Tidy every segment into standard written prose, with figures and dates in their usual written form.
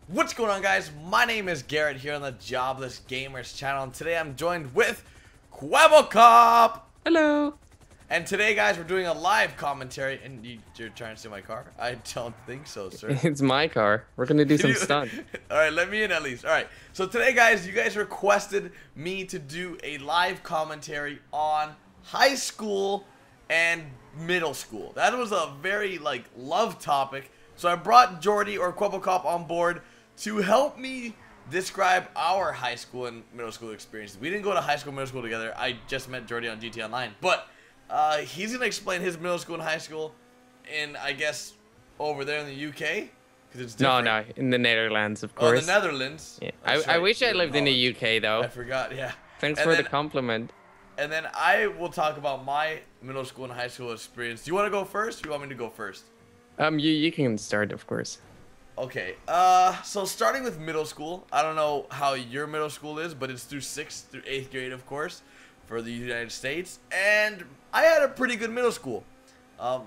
What's going on, guys? My name is Garrett here on the Jobless Gamers channel, and today I'm joined with Quabblecop. Hello. And today, guys, we're doing a live commentary. And you're trying to steal my car? I don't think so, sir. It's my car. We're gonna do some stunts. All right, let me in at least. All right. So today, guys, you guys requested me to do a live commentary on high school and middle school. That was a very love topic. So I brought Jordy or Quabblecop on board to help me describe our high school and middle school experiences. We didn't go to high school and middle school together. I just met Jordy on GT Online. But he's going to explain his middle school and high school in, I guess, over there in the UK. It's no, in the Netherlands, of course. Oh, the Netherlands. Yeah. I wish I lived in the UK, though. I forgot, yeah. Thanks for the compliment. And then I will talk about my middle school and high school experience. Do you want to go first, or do you want me to go first? You can start, of course. Okay, so starting with middle school, I don't know how your middle school is, but it's through 6th through 8th grade, of course, for the United States, and I had a pretty good middle school.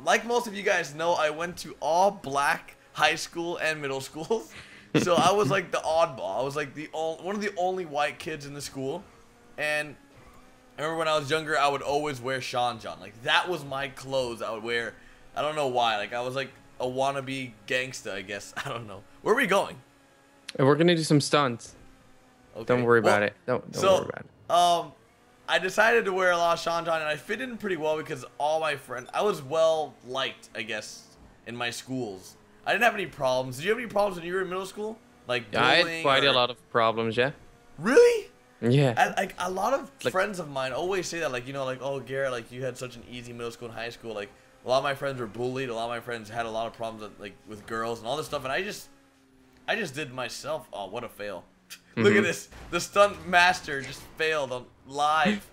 Like most of you guys know, I went to all black high school and middle schools, so I was like the oddball. I was like one of the only white kids in the school, and I remember when I was younger, I would always wear Sean John. Like, that was my clothes I would wear. I don't know why. Like, I was like a wannabe gangsta, I guess. I don't know. Where are we going? We're gonna do some stunts. Okay. Don't worry about it. Don't worry about it. I decided to wear a lot of Sean John, and I fit in pretty well because all my friends, I was well liked, I guess, in my schools. I didn't have any problems. Did you have any problems when you were in middle school? Like bullying? I had quite a lot of problems, yeah. Really? Yeah. Like, a lot of friends of mine always say that, like, you know, like, oh, Garrett, like, you had such an easy middle school and high school. Like, a lot of my friends were bullied. A lot of my friends had a lot of problems with girls and all this stuff. And I just did myself. Oh, what a fail. Look at this. The stunt master just failed on live.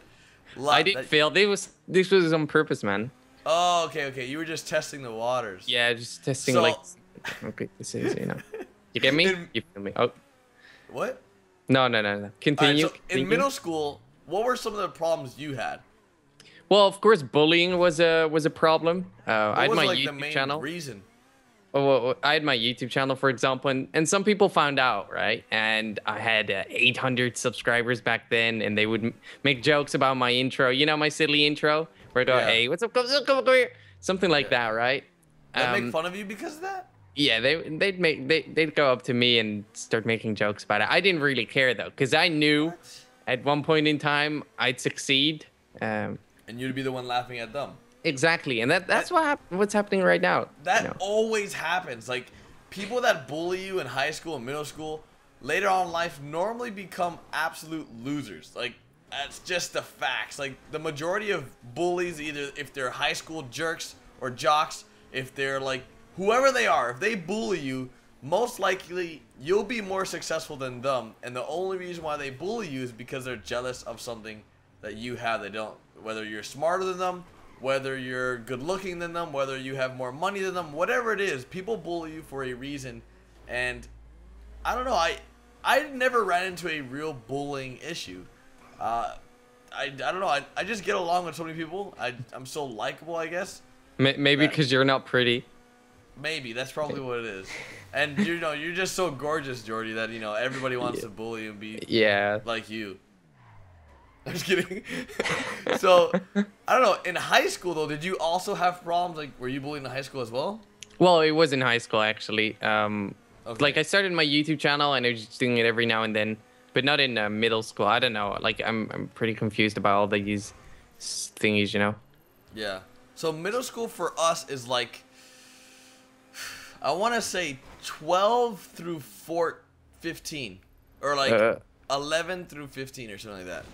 I didn't fail. This was on purpose, man. Oh, okay. You were just testing the waters. Yeah, just testing, like, okay, this is, you know. You get me? You feel me? Oh. What? No. Continue. Right, so in middle school, what were some of the problems you had? Well, of course, bullying was a problem. I had my YouTube the main channel. Reason? Well, I had my YouTube channel, for example, and some people found out, right? And I had 800 subscribers back then, and they would make jokes about my intro. You know, my silly intro, where I go, "Hey, what's up? Come here," something like that, right? They make fun of you because of that? Yeah, they'd go up to me and start making jokes about it. I didn't really care though, because I knew at one point in time I'd succeed. And you'd be the one laughing at them. Exactly, and that's what's happening right now. That always happens. Like, people that bully you in high school and middle school, later on in life, normally become absolute losers. Like, that's just the facts. Like, the majority of bullies, either if they're high school jerks or jocks, if they're like whoever they are, if they bully you, most likely you'll be more successful than them. And the only reason why they bully you is because they're jealous of something that you have they don't. Whether you're smarter than them, whether you're good looking than them, whether you have more money than them, whatever it is, people bully you for a reason. And I don't know, I never ran into a real bullying issue. I don't know, I just get along with so many people. I'm so likable, I guess. Maybe because you're not pretty. Maybe that's probably what it is. And you know, you're just so gorgeous, Jordy, that, you know, everybody wants to bully you and be like you. I'm just kidding. So, I don't know. In high school, though, did you also have problems? Like, were you bullied in high school as well? Well, it was in high school, actually. Like, I started my YouTube channel, and I was just doing it every now and then. But not in middle school. I don't know. Like, I'm pretty confused about all these thingies, you know? Yeah. So, middle school for us is like, I want to say 12 through 15. Or like 11 through 15 or something like that.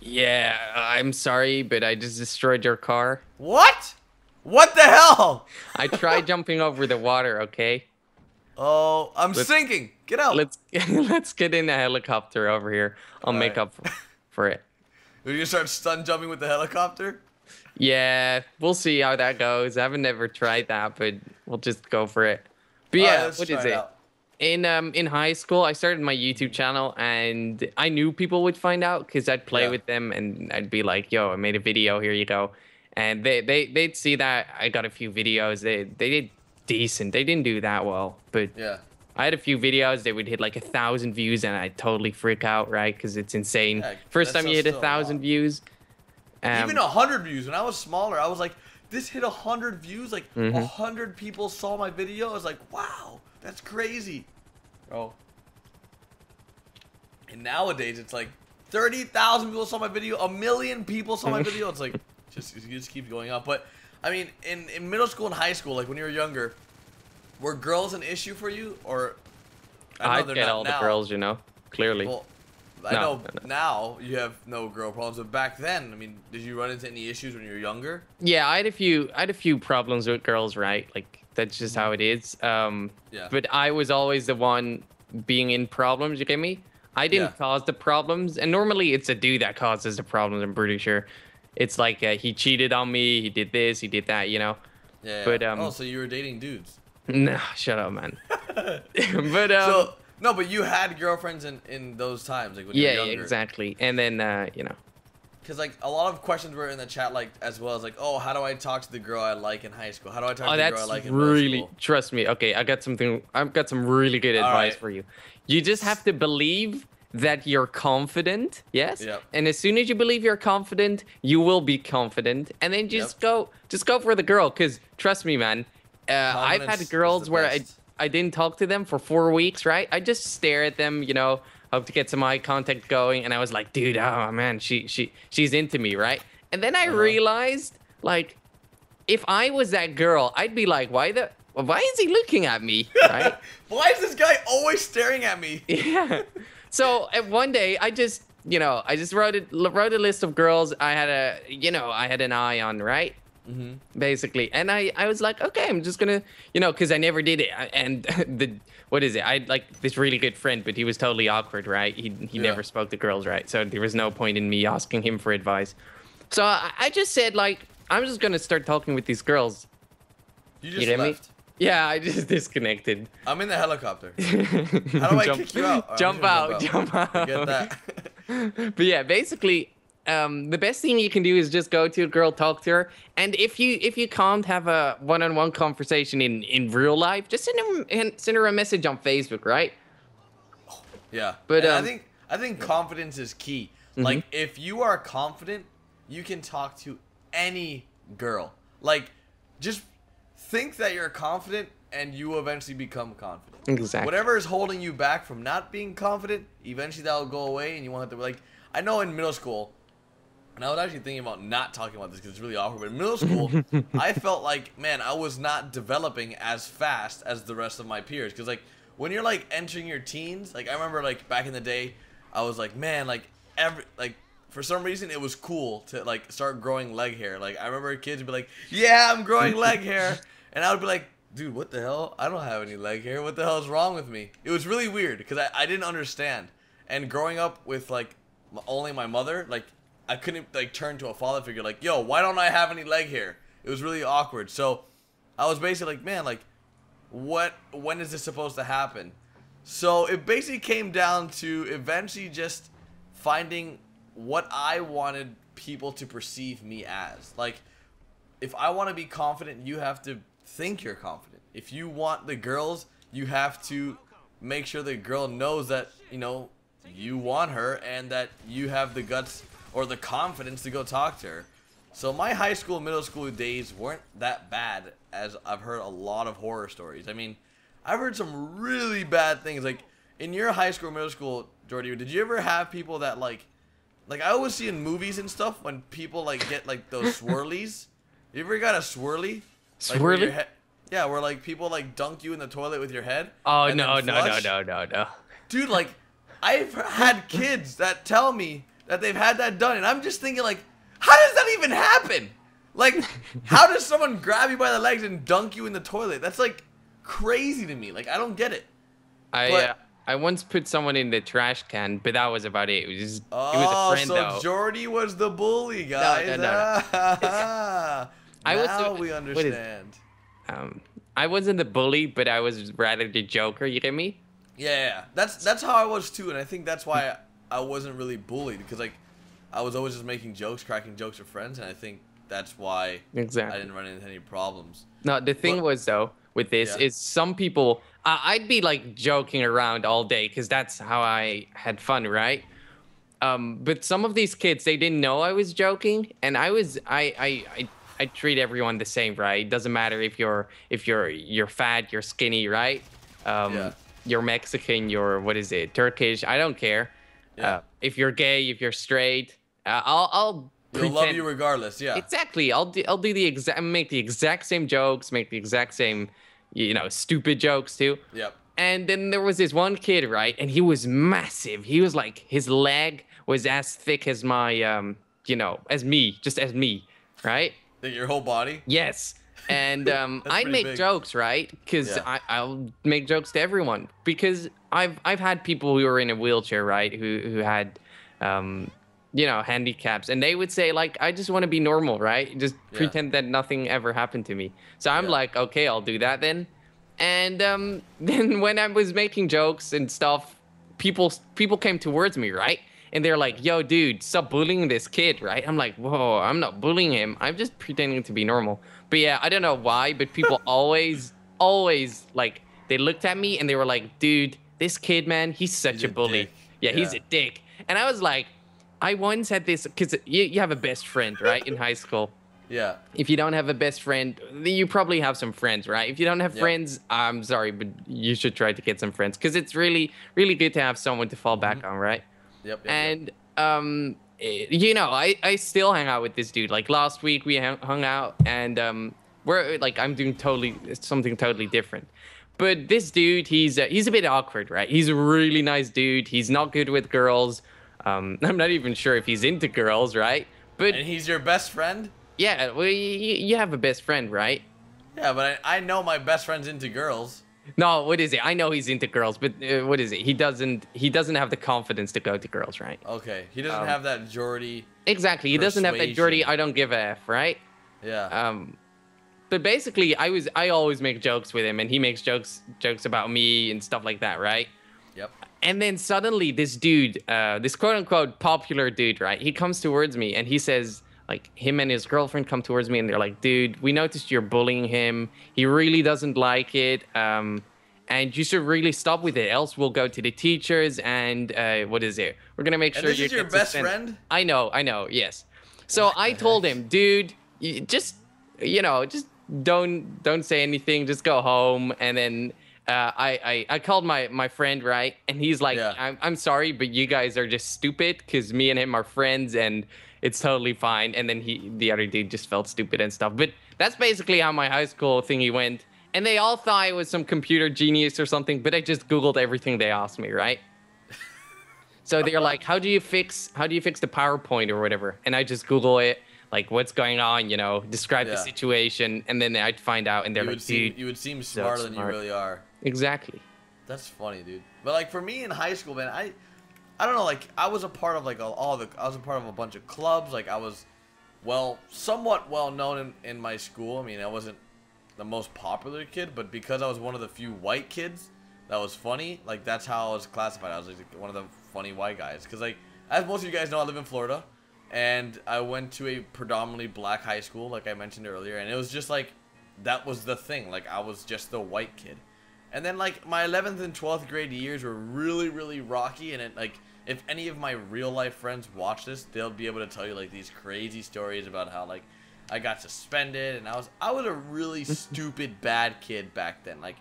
Yeah, I'm sorry, but I just destroyed your car. What? What the hell? I tried jumping over the water, okay? Oh, I'm sinking. Get out. Let's get in a helicopter over here. I'll make up for it. Are you gonna start stun jumping with the helicopter? Yeah, we'll see how that goes. I haven't ever tried that, but we'll just go for it. But yeah, what is it? in high school, I started my YouTube channel, and I knew people would find out because I'd play with them, and I'd be like, "Yo, I made a video. Here you go," and they'd see that I got a few videos. They did decent. They didn't do that well, but Yeah. I had a few videos. They would hit like 1,000 views, and I'd totally freak out, right? Because it's insane. Yeah, First time you hit still 1,000 views. Even 100 views. When I was smaller, I was like, this hit 100 views. Like 100 people saw my video. I was like, wow, that's crazy. Oh. And nowadays, it's like 30,000 people saw my video. 1 million people saw my video. It's like, it just keeps going up. But, I mean, in middle school and high school, like when you were younger, were girls an issue for you? Or, I know they're get not all now. the girls, you know, clearly. Well, I know now you have no girl problems, but back then, I mean, did you run into any issues when you were younger? Yeah, I had a few problems with girls, right? Like that's just how it is. Yeah. But I was always the one being in problems. You get me? I didn't cause the problems, and normally it's a dude that causes the problems. I'm pretty sure. It's like he cheated on me, he did this, he did that, you know. Yeah. But oh, so you were dating dudes? No, shut up, man. But so no, but you had girlfriends in those times, like when you were younger. Yeah, exactly. And then you know. Because like a lot of questions were in the chat, like as well as like, oh, how do I talk to the girl I like in high school? How do I talk to the girl I like in middle school? Trust me. Okay, I've got some really good advice for you. You just have to believe that you're confident, yes? Yep. And as soon as you believe you're confident, you will be confident. And then just go for the girl. Because trust me, man, I've had girls where I didn't talk to them for 4 weeks, right? I just stare at them, you know, hope to get some eye contact going. And I was like, dude, oh man, she's into me, right? And then I realized, like, if I was that girl, I'd be like, why is he looking at me, right? Why is this guy always staring at me? Yeah. So one day I just wrote a list of girls I had an eye on, right? Basically, and I was like, okay, I'm just gonna, because I never did it. And I had like this really good friend, but he was totally awkward, right? He never spoke to girls, right? So there was no point in me asking him for advice. So I just said, like, I'm just gonna start talking with these girls. You just left. Yeah, I just disconnected. I'm in the helicopter. How do I kick you out? Jump out. Get that. But yeah, basically, the best thing you can do is just go to a girl, talk to her, and if you can't have a one-on-one conversation in real life, just send her a message on Facebook, right? Yeah. But I think confidence is key. Like, if you are confident, you can talk to any girl. Like, just think that you're confident and you will eventually become confident. Exactly. Whatever is holding you back from not being confident, eventually that will go away and you won't have to, like, I know in middle school, and I was actually thinking about not talking about this because it's really awkward, but in middle school, I felt like, man, I was not developing as fast as the rest of my peers. Because, like, when you're, like, entering your teens, like, I remember, like, back in the day, I was like, man, like, for some reason, it was cool to, like, start growing leg hair. Like, I remember kids would be like, yeah, I'm growing leg hair. And I would be like, dude, what the hell? I don't have any leg hair. What the hell is wrong with me? It was really weird because I didn't understand. And growing up with, like, only my mother, like, I couldn't, like, turn to a father figure like, yo, why don't I have any leg hair? It was really awkward. So I was basically like, man, like, when is this supposed to happen? So it basically came down to eventually just finding what I wanted people to perceive me as. Like, if I want to be confident, you have to think you're confident. If you want the girls, you have to make sure the girl knows that, you want her and that you have the guts or the confidence to go talk to her. So my high school, middle school days weren't that bad, as I've heard a lot of horror stories. I mean, I've heard some really bad things. Like, in your high school, middle school, Jordy, did you ever have people that, like I always see in movies and stuff when people, like, get, like, those swirlies? You ever got a swirly? Swirly? Like, yeah, where, like, people, like, dunk you in the toilet with your head. Oh, no. Dude, like, I've had kids that tell me that they've had that done, and I'm just thinking, like, how does that even happen? Like, how does someone grab you by the legs and dunk you in the toilet? That's, like, crazy to me. Like, I don't get it. I once put someone in the trash can, but that was about it. It was a friend, so though. Jordy was the bully, guys. No. Now we understand. I wasn't the bully, but I was rather the joker. You get me? Yeah. That's how I was too, and I think that's why I wasn't really bullied, because like I was always just making jokes, cracking jokes with friends, and I think that's why Exactly. I didn't run into any problems. No, the thing But was though with this yeah, is some people I'd be like joking around all day because that's how I had fun, right? But some of these kids they didn't know I was joking, and I treat everyone the same, right? It doesn't matter if you're fat, you're skinny, right? yeah, You're Mexican, you're what is it, Turkish? I don't care. yeah. If you're gay, if you're straight, I'll They'll love pretend. you regardless. Yeah, Exactly. I'll do the exact make the exact same jokes, make the exact same, stupid jokes too. yep. And then there was this one kid, right? And he was massive. He was like his leg was as thick as my as me, just as me, right? Like your whole body. Yes. And That's I'd pretty make big. jokes, right? Because Yeah, I'll make jokes to everyone. Because I've had people who were in a wheelchair, right? Who had handicaps, and they would say like, I just want to be normal, right? Just yeah, pretend that nothing ever happened to me. So I'm yeah. like, okay, I'll do that then. And then when I was making jokes and stuff, people came towards me, right? And they're like, yo, dude, stop bullying this kid, right? I'm like, whoa, I'm not bullying him. I'm just pretending to be normal. But yeah, I don't know why, but people always like, they looked at me and they were like, dude, this kid, man, he's He's such a a bully. dick. Yeah, he's Yeah, a dick. And I was like, I once had this, because you have a best friend, right, in high school. yeah, If you don't have a best friend, then you probably have some friends, right? If you don't have yep. friends, I'm sorry, but you should try to get some friends because it's really, really good to have someone to fall back on, right? Yep, yep, yep. And I still hang out with this dude. Like last week, we hung out, and we're like, I'm doing something totally different. But this dude, he's a bit awkward, right? He's a really nice dude. He's not good with girls. I'm not even sure if he's into girls, right? But And he's your best friend? yeah, well, you have a best friend, right? Yeah, but I know my best friend's into girls. No, what is it? I know he's into girls, but what is it? He doesn't have the confidence to go to girls, right? Okay, he doesn't have that Geordie Exactly. He doesn't have that dirty persuasion. I don't give a F, right? Yeah, But basically I always make jokes with him and he makes jokes about me and stuff like that, right? yep. And then suddenly this dude, this quote unquote popular dude, right? He comes towards me and he says, like, him and his girlfriend come towards me and they're like, dude, we noticed you're bullying him. He really doesn't like it. And you should really stop with it. Else we'll go to the teachers and what is it? We're going to make And sure this you is your get best suspended." friend? I know, yes. So What I the told heck? him, dude, you just don't say anything. Just go home. And then I called my friend, right? And he's like, Yeah. I'm sorry, but you guys are just stupid because me and him are friends and it's totally fine. And then the other dude just felt stupid and stuff. But that's basically how my high school thingy went. And they all thought I was some computer genius or something, but I just Googled everything they asked me, right? So they're like, how do you fix the PowerPoint or whatever? And I just Google it, like what's going on, describe the Yeah. situation, and then I'd find out, and they're like, dude, You would seem so smarter than you smart. really are. Exactly. That's funny, dude. But like for me in high school, man, I don't know, like I was a part of like I was a part of a bunch of clubs. Like I was somewhat well known in my school. I mean, I wasn't the most popular kid, but because I was one of the few white kids that was funny, like that's how I was classified. I was like one of the funny white guys. Cause like as most of you guys know, I live in Florida, and I went to a predominantly black high school, like I mentioned earlier, and it was just like that was the thing. Like I was just the white kid. And then like my 11th and 12th grade years were really, really rocky, and it like if any of my real life friends watch this, they'll be able to tell you like these crazy stories about how like I got suspended, and I was a really stupid bad kid back then. Like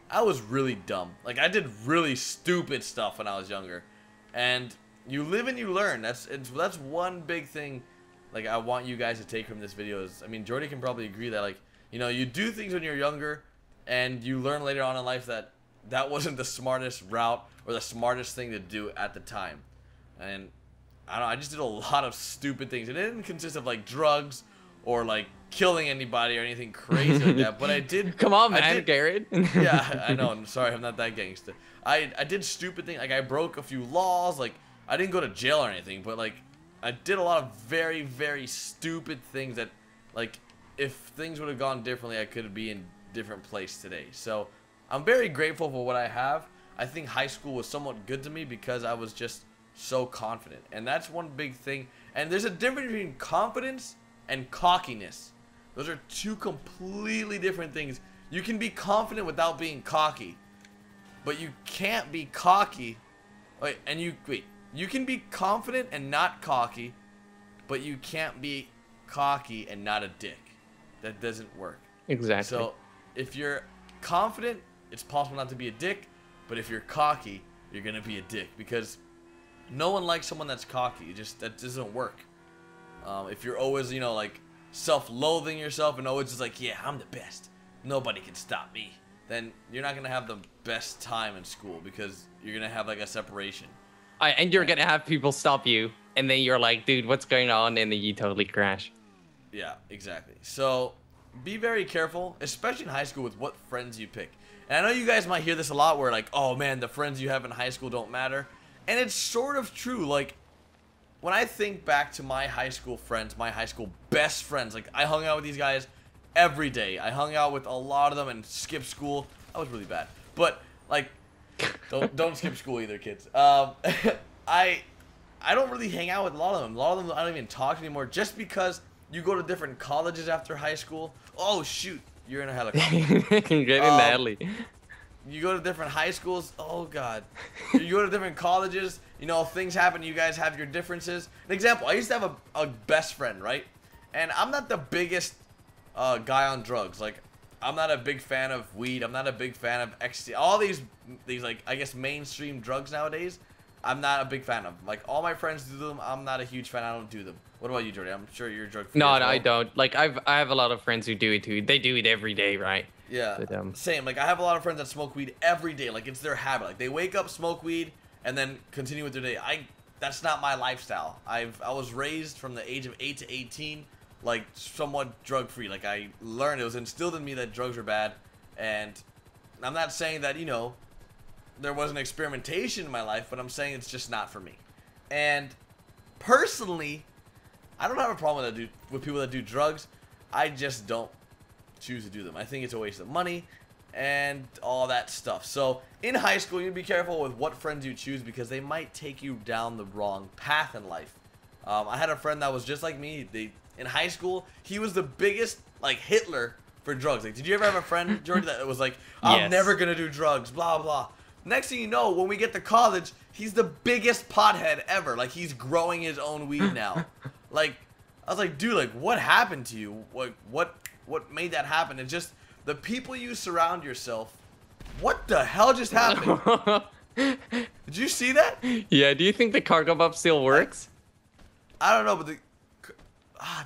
I was really dumb. Like I did really stupid stuff when I was younger. And you live and you learn. That's one big thing like I want you guys to take from this video is, I mean, Jordy can probably agree that like, you do things when you're younger and you learn later on in life that that wasn't the smartest route or the smartest thing to do at the time. And I don't know, I just did a lot of stupid things. And it didn't consist of like drugs or like killing anybody or anything crazy like that, but I did. Come on, man, Garrett. Yeah, I know. I'm sorry, I'm not that gangster. I did stupid things. Like I broke a few laws. Like I didn't go to jail or anything, but like I did a lot of very, very stupid things that, like, if things would have gone differently, I could be in a different place today. So I'm very grateful for what I have. I think high school was somewhat good to me because I was just so confident. And that's one big thing. And there's a difference between confidence and cockiness. Those are two completely different things. You can be confident without being cocky, but you can't be cocky. You can be confident and not cocky, but you can't be cocky and not a dick. That doesn't work. Exactly. So if you're confident, it's possible not to be a dick, but if you're cocky, you're gonna be a dick because no one likes someone that's cocky. That doesn't work. If you're always, you know, like self-loathing yourself and always just like, yeah, I'm the best, nobody can stop me, then you're not gonna have the best time in school because you're gonna have like a separation. And you're gonna have people stop you, and then you're like, dude, what's going on? And then you totally crash. Yeah, exactly. So be very careful, especially in high school, with what friends you pick. And I know you guys might hear this a lot where like, oh man, the friends you have in high school don't matter. And it's sort of true. Like, when I think back to my high school friends, my high school best friends, like I hung out with these guys every day. I hung out with a lot of them and skipped school. That was really bad. But like, don't skip school either, kids. I don't really hang out with a lot of them. A lot of them I don't even talk to anymore just because you go to different colleges after high school. Oh shoot, you're in a helicopter. Get in the alley. You go to different high schools. Oh god. You go to different colleges. You know, things happen. You guys have your differences. An example, I used to have a best friend, right? And I'm not the biggest guy on drugs. Like, I'm not a big fan of weed. I'm not a big fan of ecstasy. All these like, I guess, mainstream drugs nowadays, I'm not a big fan of. Like, all my friends do them. I'm not a huge fan. I don't do them. What about you, Jordy? I'm sure you're a drug free. No, as well. I don't. Like, I have a lot of friends who do it too. They do it every day, right? Yeah, But, same. Like, I have a lot of friends that smoke weed every day. Like, it's their habit. Like, they wake up, smoke weed, and then continue with their day. That's not my lifestyle. I was raised from the age of 8 to 18, like, somewhat drug-free. Like, I learned, it was instilled in me that drugs were bad, and I'm not saying that, you know, there wasn't experimentation in my life, but I'm saying it's just not for me. And personally, I don't have a problem with people that do drugs. I just don't choose to do them. I think it's a waste of money and all that stuff. So in high school, you be careful with what friends you choose because they might take you down the wrong path in life. I had a friend that was just like me. In high school, he was the biggest like Hitler for drugs. Like, did you ever have a friend, Jordan, that was like, I'm Yes. never gonna do drugs, blah blah. Next thing you know, when we get to college, he's the biggest pothead ever. Like, he's growing his own weed now. Like, I was like, dude, like, what happened to you? What made that happen? It's just the people you surround yourself. What the hell just happened? Did you see that? Yeah, do you think the cargo bub still works? I don't know, but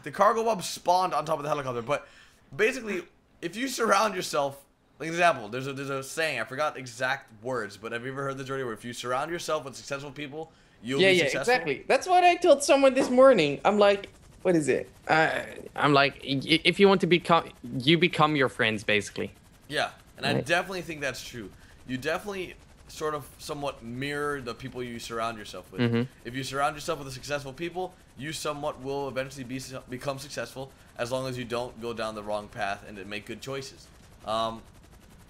the cargo bub spawned on top of the helicopter. But basically, if you surround yourself, like example, there's a saying, I forgot exact words, but have you ever heard the Jordy where if you surround yourself with successful people, you'll be successful? Exactly. That's what I told someone this morning. I'm like, what is it? I'm like, if you want to become your friends, basically. Yeah, and I Right. definitely think that's true. You definitely sort of somewhat mirror the people you surround yourself with. Mm-hmm. If you surround yourself with successful people, you somewhat will eventually become successful as long as you don't go down the wrong path and make good choices.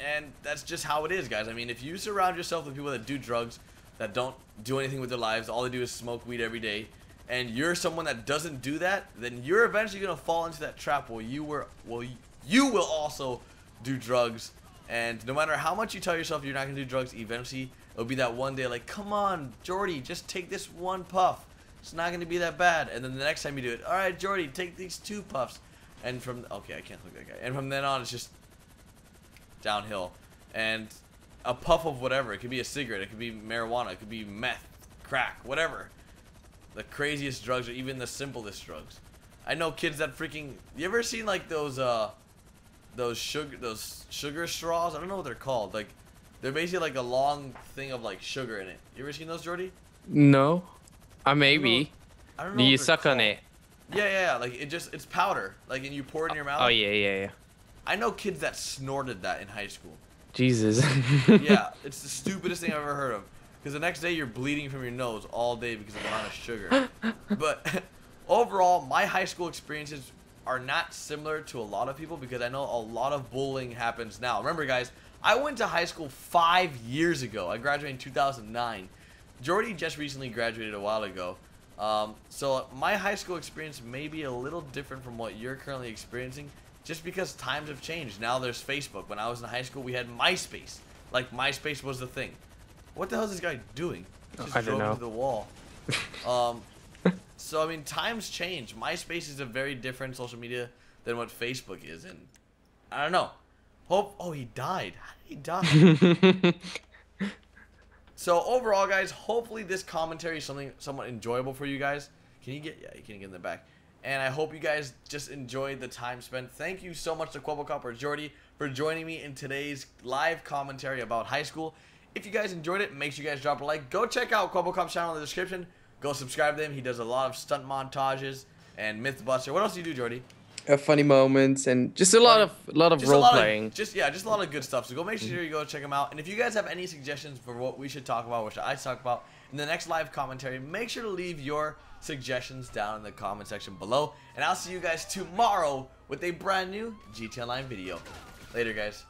And that's just how it is, guys. I mean, if you surround yourself with people that do drugs, that don't do anything with their lives, all they do is smoke weed every day, and you're someone that doesn't do that, then you're eventually gonna fall into that trap where you will also do drugs. And no matter how much you tell yourself you're not gonna do drugs, eventually it'll be that one day like, come on, Jordy, just take this one puff. It's not gonna be that bad. And then the next time you do it, all right, Jordy, take these 2 puffs. And okay, I can't look at that guy. And from then on, it's just downhill. And a puff of whatever. It could be a cigarette. It could be marijuana. It could be meth, crack, whatever. The craziest drugs or even the simplest drugs. I know kids that freaking. You ever seen like those sugar straws? I don't know what they're called. Like, they're basically like a long thing of like sugar in it. You ever seen those, Jordy? No. Maybe. I don't know. Do you what they're suck on called. it? Yeah. Like it's powder. Like, and you pour it in your mouth. Oh, yeah. I know kids that snorted that in high school. Jesus. Yeah, it's the stupidest thing I've ever heard of. Because the next day you're bleeding from your nose all day because of the amount of sugar. But overall, my high school experiences are not similar to a lot of people because I know a lot of bullying happens now. Remember, guys, I went to high school 5 years ago. I graduated in 2009. Jordy just recently graduated a while ago. So my high school experience may be a little different from what you're currently experiencing just because times have changed. Now there's Facebook. When I was in high school, we had MySpace. Like, MySpace was the thing. What the hell is this guy doing? Just I don't know. Into the wall. So, I mean, times change. MySpace is a very different social media than what Facebook is. And I don't know. Oh, he died. How did he die? So, overall, guys, hopefully this commentary is something somewhat enjoyable for you guys. Can you get... Yeah, you can get in the back. And I hope you guys just enjoyed the time spent. Thank you so much to Quabblecop or Jordy for joining me in today's live commentary about high school. If you guys enjoyed it, make sure you guys drop a like. Go check out Quabblecop's channel in the description. Go subscribe to him. He does a lot of stunt montages and Mythbuster. What else do you do, Jordy? Funny moments and just a lot of role playing. Just a lot of good stuff. So go make sure you go check him out. And if you guys have any suggestions for what we should talk about, what should I talk about in the next live commentary, make sure to leave your suggestions down in the comment section below. And I'll see you guys tomorrow with a brand new GT Online video. Later, guys.